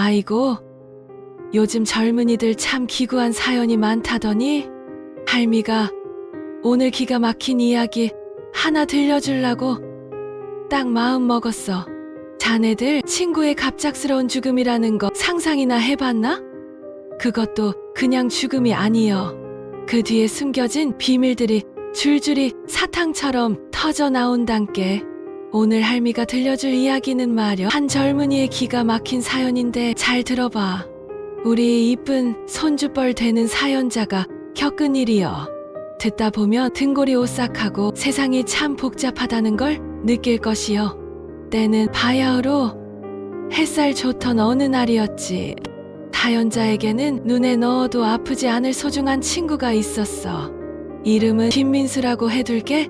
아이고, 요즘 젊은이들 참 기구한 사연이 많다더니 할미가 오늘 기가 막힌 이야기 하나 들려주려고 딱 마음 먹었어. 자네들 친구의 갑작스러운 죽음이라는 거 상상이나 해봤나? 그것도 그냥 죽음이 아니여. 그 뒤에 숨겨진 비밀들이 줄줄이 사탕처럼 터져 나온단께. 오늘 할미가 들려줄 이야기는 말여 한 젊은이의 기가 막힌 사연인데 잘 들어봐. 우리 이쁜 손주뻘 되는 사연자가 겪은 일이여. 듣다 보면 등골이 오싹하고 세상이 참 복잡하다는 걸 느낄 것이여. 때는 바야흐로 햇살 좋던 어느 날이었지. 사연자에게는 눈에 넣어도 아프지 않을 소중한 친구가 있었어. 이름은 김민수라고 해둘게.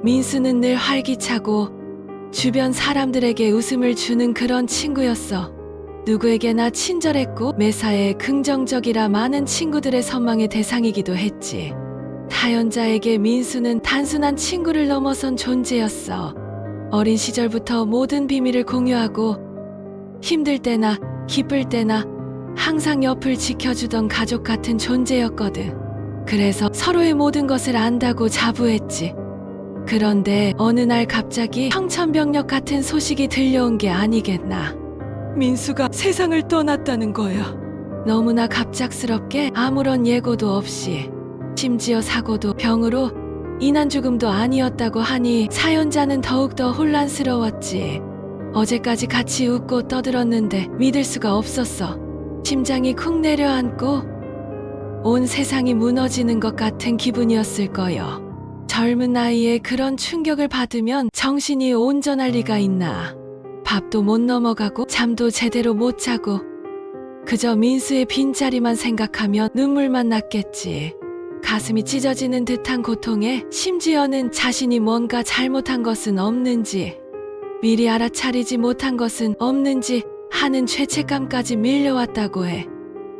민수는 늘 활기차고 주변 사람들에게 웃음을 주는 그런 친구였어. 누구에게나 친절했고 매사에 긍정적이라 많은 친구들의 선망의 대상이기도 했지. 사연자에게 민수는 단순한 친구를 넘어선 존재였어. 어린 시절부터 모든 비밀을 공유하고 힘들 때나 기쁠 때나 항상 옆을 지켜주던 가족 같은 존재였거든. 그래서 서로의 모든 것을 안다고 자부했지. 그런데 어느 날 갑자기 청천벽력 같은 소식이 들려온 게 아니겠나. 민수가 세상을 떠났다는 거야. 너무나 갑작스럽게 아무런 예고도 없이. 심지어 사고도 병으로 인한 죽음도 아니었다고 하니 사연자는 더욱더 혼란스러웠지. 어제까지 같이 웃고 떠들었는데 믿을 수가 없었어. 심장이 쿵 내려앉고 온 세상이 무너지는 것 같은 기분이었을 거요. 젊은 나이에 그런 충격을 받으면 정신이 온전할 리가 있나. 밥도 못 넘어가고 잠도 제대로 못 자고 그저 민수의 빈자리만 생각하면 눈물만 났겠지. 가슴이 찢어지는 듯한 고통에 심지어는 자신이 뭔가 잘못한 것은 없는지 미리 알아차리지 못한 것은 없는지 하는 죄책감까지 밀려왔다고 해.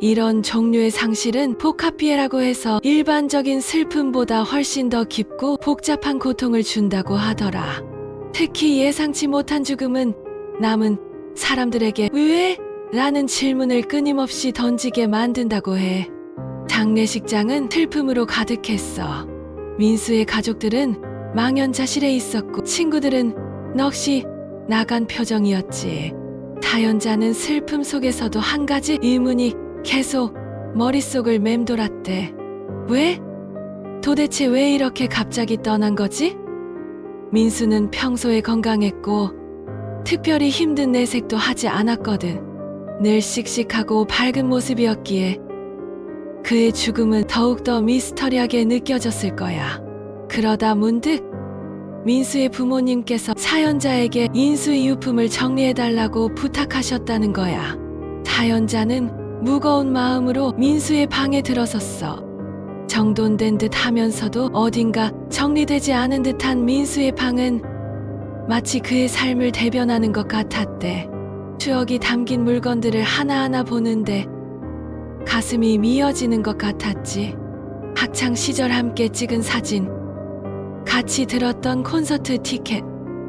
이런 종류의 상실은 복합비애라고 해서 일반적인 슬픔보다 훨씬 더 깊고 복잡한 고통을 준다고 하더라. 특히 예상치 못한 죽음은 남은 사람들에게 왜? 라는 질문을 끊임없이 던지게 만든다고 해. 장례식장은 슬픔으로 가득했어. 민수의 가족들은 망연자실해 있었고 친구들은 넋이 나간 표정이었지. 사연자는 슬픔 속에서도 한 가지 의문이 계속 머릿속을 맴돌았대. 왜? 도대체 왜 이렇게 갑자기 떠난 거지? 민수는 평소에 건강했고 특별히 힘든 내색도 하지 않았거든. 늘 씩씩하고 밝은 모습이었기에 그의 죽음은 더욱더 미스터리하게 느껴졌을 거야. 그러다 문득 민수의 부모님께서 사연자에게 인수이유품을 정리해달라고 부탁하셨다는 거야. 사연자는 무거운 마음으로 민수의 방에 들어섰어. 정돈된 듯 하면서도 어딘가 정리되지 않은 듯한 민수의 방은 마치 그의 삶을 대변하는 것 같았대. 추억이 담긴 물건들을 하나하나 보는데 가슴이 미어지는 것 같았지. 학창 시절 함께 찍은 사진, 같이 들었던 콘서트 티켓,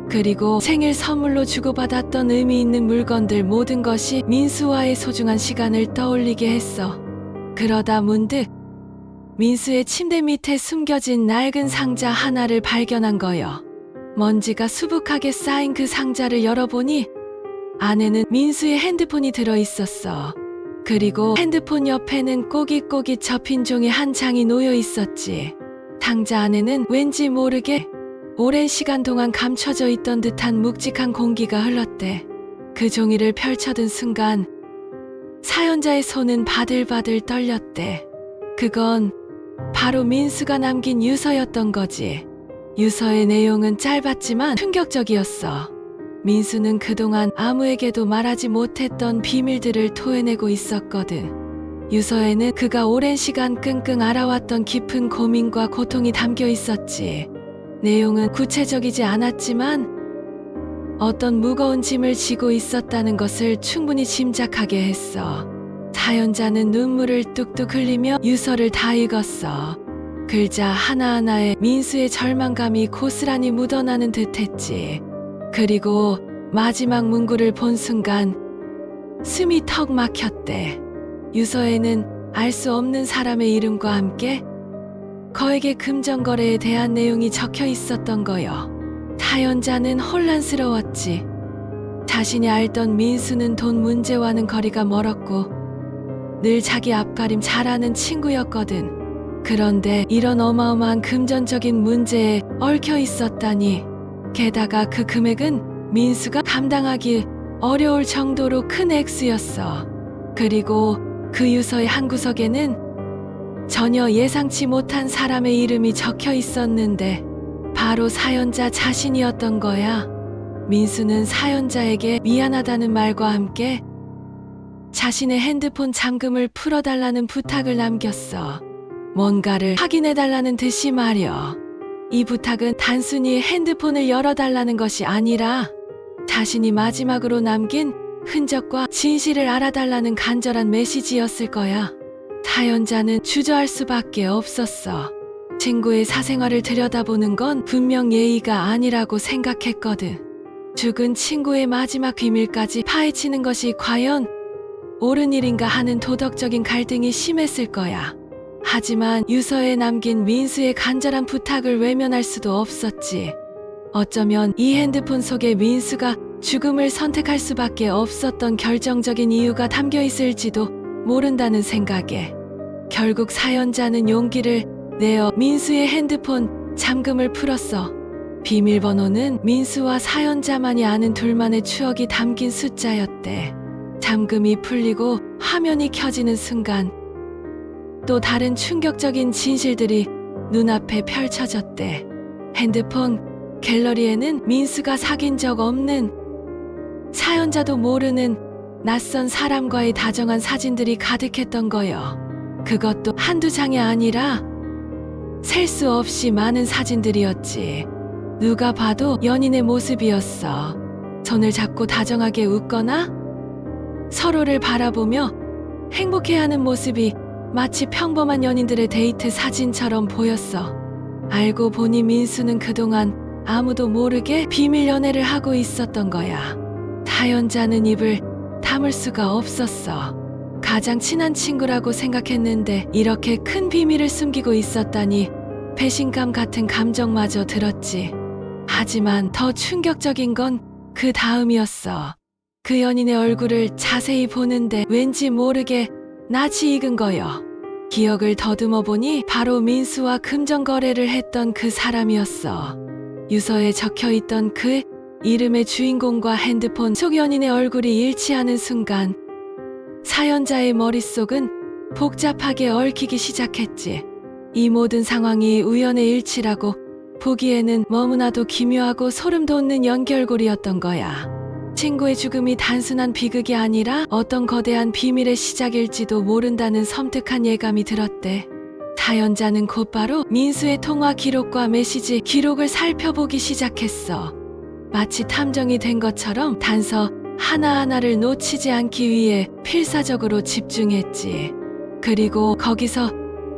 그리고 생일 선물로 주고받았던 의미 있는 물건들 모든 것이 민수와의 소중한 시간을 떠올리게 했어. 그러다 문득 민수의 침대 밑에 숨겨진 낡은 상자 하나를 발견한 거여. 먼지가 수북하게 쌓인 그 상자를 열어보니 안에는 민수의 핸드폰이 들어있었어. 그리고 핸드폰 옆에는 꼬깃꼬깃 접힌 종이 한 장이 놓여 있었지. 상자 안에는 왠지 모르게 오랜 시간 동안 감춰져 있던 듯한 묵직한 공기가 흘렀대. 그 종이를 펼쳐든 순간 사연자의 손은 바들바들 떨렸대. 그건 바로 민수가 남긴 유서였던 거지. 유서의 내용은 짧았지만 충격적이었어. 민수는 그동안 아무에게도 말하지 못했던 비밀들을 토해내고 있었거든. 유서에는 그가 오랜 시간 끙끙 앓아왔던 깊은 고민과 고통이 담겨 있었지. 내용은 구체적이지 않았지만 어떤 무거운 짐을 지고 있었다는 것을 충분히 짐작하게 했어. 사연자는 눈물을 뚝뚝 흘리며 유서를 다 읽었어. 글자 하나하나에 민수의 절망감이 고스란히 묻어나는 듯했지. 그리고 마지막 문구를 본 순간 숨이 턱 막혔대. 유서에는 알 수 없는 사람의 이름과 함께 거액의 금전거래에 대한 내용이 적혀 있었던 거요. 사연자는 혼란스러웠지. 자신이 알던 민수는 돈 문제와는 거리가 멀었고 늘 자기 앞가림 잘하는 친구였거든. 그런데 이런 어마어마한 금전적인 문제에 얽혀 있었다니. 게다가 그 금액은 민수가 감당하기 어려울 정도로 큰 액수였어. 그리고 그 유서의 한 구석에는 전혀 예상치 못한 사람의 이름이 적혀 있었는데 바로 사연자 자신이었던 거야. 민수는 사연자에게 미안하다는 말과 함께 자신의 핸드폰 잠금을 풀어달라는 부탁을 남겼어. 뭔가를 확인해달라는 듯이 말이야. 이 부탁은 단순히 핸드폰을 열어달라는 것이 아니라 자신이 마지막으로 남긴 흔적과 진실을 알아달라는 간절한 메시지였을 거야. 사연자는 주저할 수밖에 없었어. 친구의 사생활을 들여다보는 건 분명 예의가 아니라고 생각했거든. 죽은 친구의 마지막 비밀까지 파헤치는 것이 과연 옳은 일인가 하는 도덕적인 갈등이 심했을 거야. 하지만 유서에 남긴 민수의 간절한 부탁을 외면할 수도 없었지. 어쩌면 이 핸드폰 속에 민수가 죽음을 선택할 수밖에 없었던 결정적인 이유가 담겨 있을지도 모른다는 생각에 결국 사연자는 용기를 내어 민수의 핸드폰 잠금을 풀었어. 비밀번호는 민수와 사연자만이 아는 둘만의 추억이 담긴 숫자였대. 잠금이 풀리고 화면이 켜지는 순간 또 다른 충격적인 진실들이 눈앞에 펼쳐졌대. 핸드폰 갤러리에는 민수가 사귄 적 없는, 사연자도 모르는 낯선 사람과의 다정한 사진들이 가득했던 거요. 그것도 한두 장이 아니라 셀 수 없이 많은 사진들이었지. 누가 봐도 연인의 모습이었어. 손을 잡고 다정하게 웃거나 서로를 바라보며 행복해하는 모습이 마치 평범한 연인들의 데이트 사진처럼 보였어. 알고 보니 민수는 그동안 아무도 모르게 비밀 연애를 하고 있었던 거야. 사연자는 입을 다물 수가 없었어. 가장 친한 친구라고 생각했는데 이렇게 큰 비밀을 숨기고 있었다니 배신감 같은 감정마저 들었지. 하지만 더 충격적인 건 그 다음이었어. 그 연인의 얼굴을 자세히 보는데 왠지 모르게 낯이 익은 거요. 기억을 더듬어 보니 바로 민수와 금전 거래를 했던 그 사람이었어. 유서에 적혀 있던 그 이름의 주인공과 핸드폰 속 연인의 얼굴이 일치하는 순간 사연자의 머릿속은 복잡하게 얽히기 시작했지. 이 모든 상황이 우연의 일치라고 보기에는 너무나도 기묘하고 소름 돋는 연결고리였던 거야. 친구의 죽음이 단순한 비극이 아니라 어떤 거대한 비밀의 시작일지도 모른다는 섬뜩한 예감이 들었대. 사연자는 곧바로 민수의 통화 기록과 메시지 기록을 살펴보기 시작했어. 마치 탐정이 된 것처럼 단서 하나하나를 놓치지 않기 위해 필사적으로 집중했지. 그리고 거기서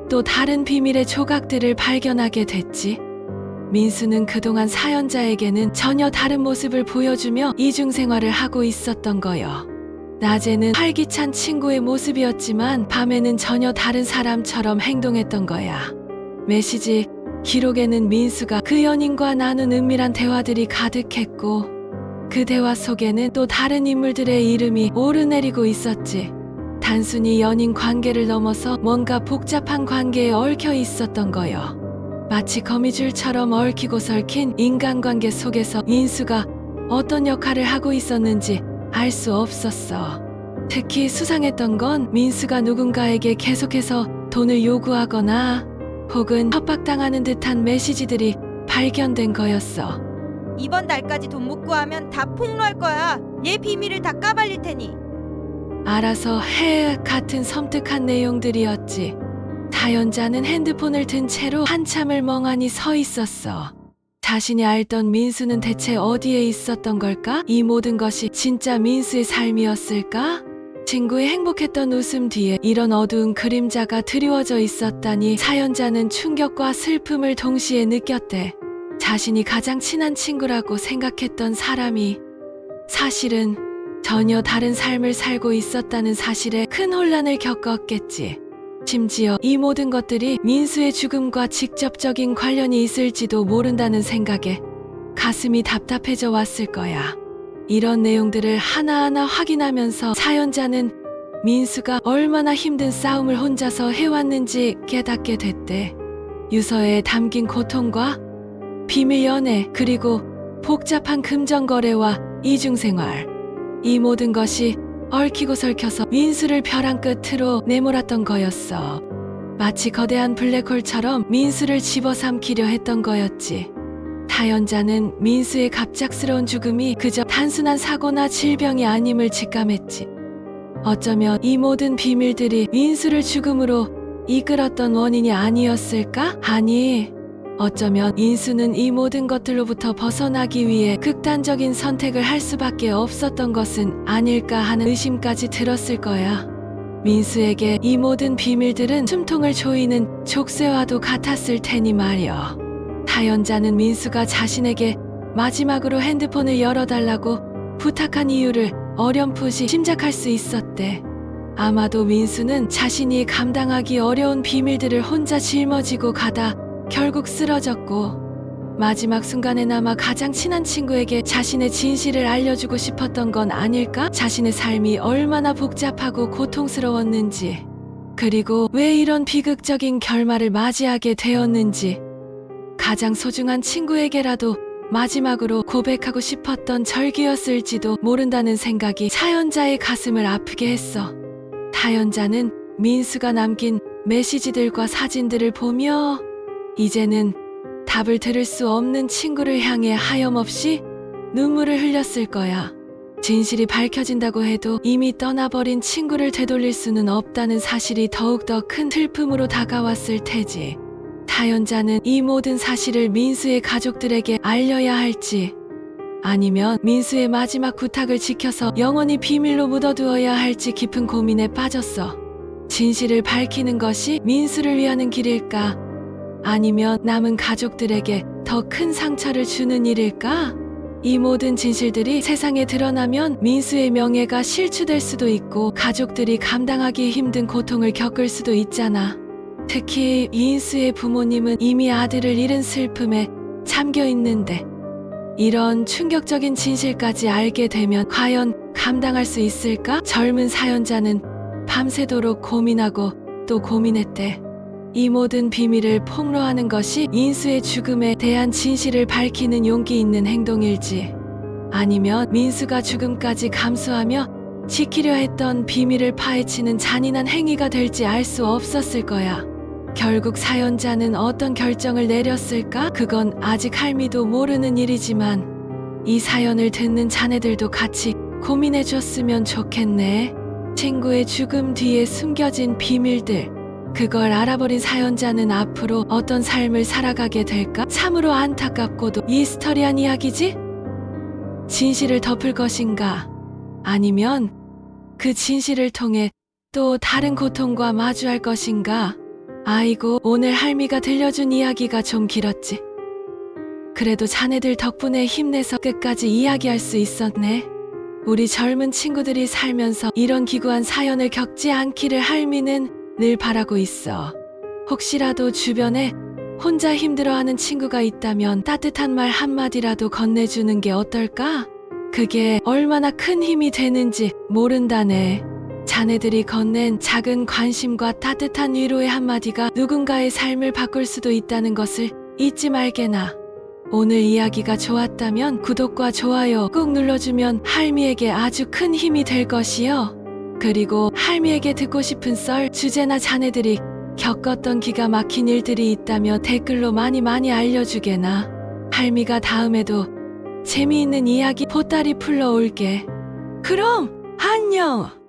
또 다른 비밀의 조각들을 발견하게 됐지. 민수는 그동안 사연자에게는 전혀 다른 모습을 보여주며 이중생활을 하고 있었던 거요. 낮에는 활기찬 친구의 모습이었지만 밤에는 전혀 다른 사람처럼 행동했던 거야. 메시지 기록에는 민수가 그 연인과 나눈 은밀한 대화들이 가득했고 그 대화 속에는 또 다른 인물들의 이름이 오르내리고 있었지. 단순히 연인 관계를 넘어서 뭔가 복잡한 관계에 얽혀 있었던 거요. 마치 거미줄처럼 얽히고 설킨 인간관계 속에서 민수가 어떤 역할을 하고 있었는지 알 수 없었어. 특히 수상했던 건 민수가 누군가에게 계속해서 돈을 요구하거나 혹은 협박당하는 듯한 메시지들이 발견된 거였어. 이번 달까지 돈 못 구하면 다 폭로할 거야. 얘 비밀을 다 까발릴 테니. 알아서 해 같은 섬뜩한 내용들이었지. 사연자는 핸드폰을 든 채로 한참을 멍하니 서 있었어. 자신이 알던 민수는 대체 어디에 있었던 걸까? 이 모든 것이 진짜 민수의 삶이었을까? 친구의 행복했던 웃음 뒤에 이런 어두운 그림자가 드리워져 있었다니 사연자는 충격과 슬픔을 동시에 느꼈대. 자신이 가장 친한 친구라고 생각했던 사람이 사실은 전혀 다른 삶을 살고 있었다는 사실에 큰 혼란을 겪었겠지. 심지어 이 모든 것들이 민수의 죽음과 직접적인 관련이 있을지도 모른다는 생각에 가슴이 답답해져 왔을 거야. 이런 내용들을 하나하나 확인하면서 사연자는 민수가 얼마나 힘든 싸움을 혼자서 해왔는지 깨닫게 됐대. 유서에 담긴 고통과 비밀 연애, 그리고 복잡한 금전거래와 이중생활, 이 모든 것이 얽히고 설켜서 민수를 벼랑 끝으로 내몰았던 거였어. 마치 거대한 블랙홀처럼 민수를 집어삼키려 했던 거였지. 사연자는 민수의 갑작스러운 죽음이 그저 단순한 사고나 질병이 아님을 직감했지. 어쩌면 이 모든 비밀들이 민수를 죽음으로 이끌었던 원인이 아니었을까? 아니, 어쩌면 민수는 이 모든 것들로부터 벗어나기 위해 극단적인 선택을 할 수밖에 없었던 것은 아닐까 하는 의심까지 들었을 거야. 민수에게 이 모든 비밀들은 숨통을 조이는 족쇄와도 같았을 테니 말이야. 사연자는 민수가 자신에게 마지막으로 핸드폰을 열어달라고 부탁한 이유를 어렴풋이 짐작할 수 있었대. 아마도 민수는 자신이 감당하기 어려운 비밀들을 혼자 짊어지고 가다 결국 쓰러졌고, 마지막 순간에나마 가장 친한 친구에게 자신의 진실을 알려주고 싶었던 건 아닐까? 자신의 삶이 얼마나 복잡하고 고통스러웠는지, 그리고 왜 이런 비극적인 결말을 맞이하게 되었는지, 가장 소중한 친구에게라도 마지막으로 고백하고 싶었던 절기였을지도 모른다는 생각이 사연자의 가슴을 아프게 했어. 사연자는 민수가 남긴 메시지들과 사진들을 보며 이제는 답을 들을 수 없는 친구를 향해 하염없이 눈물을 흘렸을 거야. 진실이 밝혀진다고 해도 이미 떠나버린 친구를 되돌릴 수는 없다는 사실이 더욱더 큰 슬픔으로 다가왔을 테지. 사연자는 이 모든 사실을 민수의 가족들에게 알려야 할지, 아니면 민수의 마지막 부탁을 지켜서 영원히 비밀로 묻어두어야 할지 깊은 고민에 빠졌어. 진실을 밝히는 것이 민수를 위하는 길일까? 아니면 남은 가족들에게 더 큰 상처를 주는 일일까? 이 모든 진실들이 세상에 드러나면 민수의 명예가 실추될 수도 있고 가족들이 감당하기 힘든 고통을 겪을 수도 있잖아. 특히 민수의 부모님은 이미 아들을 잃은 슬픔에 잠겨 있는데, 이런 충격적인 진실까지 알게 되면 과연 감당할 수 있을까? 젊은 사연자는 밤새도록 고민하고 또 고민했대. 이 모든 비밀을 폭로하는 것이 민수의 죽음에 대한 진실을 밝히는 용기 있는 행동일지, 아니면 민수가 죽음까지 감수하며 지키려 했던 비밀을 파헤치는 잔인한 행위가 될지 알 수 없었을 거야. 결국 사연자는 어떤 결정을 내렸을까? 그건 아직 할미도 모르는 일이지만 이 사연을 듣는 자네들도 같이 고민해줬으면 좋겠네. 친구의 죽음 뒤에 숨겨진 비밀들, 그걸 알아버린 사연자는 앞으로 어떤 삶을 살아가게 될까? 참으로 안타깝고도 미스터리한 이야기지? 진실을 덮을 것인가? 아니면 그 진실을 통해 또 다른 고통과 마주할 것인가? 아이고, 오늘 할미가 들려준 이야기가 좀 길었지. 그래도 자네들 덕분에 힘내서 끝까지 이야기할 수 있었네. 우리 젊은 친구들이 살면서 이런 기구한 사연을 겪지 않기를 할미는 늘 바라고 있어. 혹시라도 주변에 혼자 힘들어하는 친구가 있다면 따뜻한 말 한마디라도 건네주는 게 어떨까? 그게 얼마나 큰 힘이 되는지 모른다네. 자네들이 건넨 작은 관심과 따뜻한 위로의 한마디가 누군가의 삶을 바꿀 수도 있다는 것을 잊지 말게나. 오늘 이야기가 좋았다면 구독과 좋아요 꾹 눌러주면 할미에게 아주 큰 힘이 될 것이요. 그리고 할미에게 듣고 싶은 썰, 주제나 자네들이 겪었던 기가 막힌 일들이 있다면 댓글로 많이 알려주게나. 할미가 다음에도 재미있는 이야기 보따리 풀러올게. 그럼 안녕!